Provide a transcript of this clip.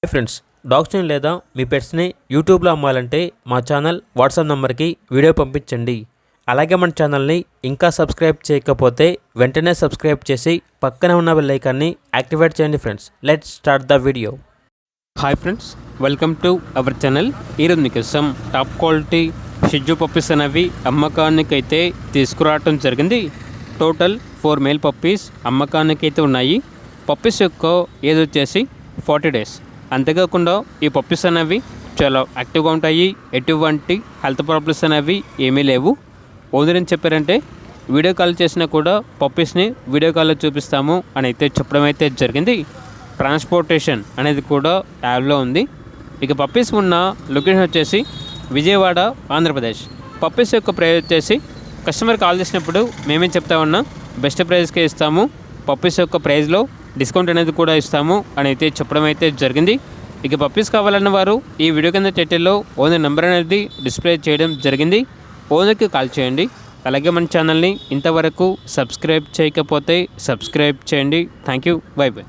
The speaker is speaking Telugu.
హాయ్ ఫ్రెండ్స్, డాగ్స్ని లేదా మీ పెట్స్ని యూట్యూబ్లో అమ్మాలంటే మా ఛానల్ వాట్సాప్ నెంబర్కి వీడియో పంపించండి. అలాగే మన ఛానల్ని ఇంకా సబ్స్క్రైబ్ చేయకపోతే వెంటనే సబ్స్క్రైబ్ చేసి పక్కనే ఉన్న బెల్ ఐకాన్ని యాక్టివేట్ చేయండి. Friends, let's start the video. Hi friends, welcome to our channel. ఈరోజు మీకోసం టాప్ క్వాలిటీ షిజ్జు పప్పీస్ అనేవి అమ్మకానికి అయితే తీసుకురావటం జరిగింది. టోటల్ 4 మేల్ పప్పీస్ అమ్మకానికి అయితే ఉన్నాయి. పప్పీస్ యొక్క ఏజ్ వచ్చేసి 40 days. అంతేకాకుండా ఈ పప్పీస్ అనేవి చాలా యాక్టివ్గా ఉంటాయి. ఎటువంటి హెల్త్ ప్రాబ్లమ్స్ అనేవి ఏమీ లేవు. ఓనర్ ఏం చెప్పారంటే వీడియో కాల్ చేసినా కూడా పప్పీస్ని వీడియో కాల్లో చూపిస్తాము అని అయితే చెప్పడం అయితే జరిగింది. ట్రాన్స్పోర్టేషన్ అనేది కూడా యాప్లో ఉంది. ఇక పప్పీస్ ఉన్న లొకేషన్ వచ్చేసి విజయవాడ, ఆంధ్రప్రదేశ్. పప్పీస్ యొక్క ప్రైస్ వచ్చేసి కస్టమర్ కాల్ చేసినప్పుడు మేమేం చెప్తామన్నా బెస్ట్ ప్రైస్కే ఇస్తాము, పప్పీస్ యొక్క ప్రైస్లో డిస్కౌంట్ అనేది కూడా ఇస్తాము అని అయితే చెప్పడం అయితే జరిగింది. ఇక పప్పీస్ కావాలన్న వారు ఈ వీడియో కింద టైటిల్లో ఓనర్ నెంబర్ అనేది డిస్ప్లే చేయడం జరిగింది. ఓనర్కి కాల్ చేయండి. అలాగే మన ఛానల్ని ఇంతవరకు సబ్స్క్రైబ్ చేయకపోతే సబ్స్క్రైబ్ చేయండి. Thank you. By by.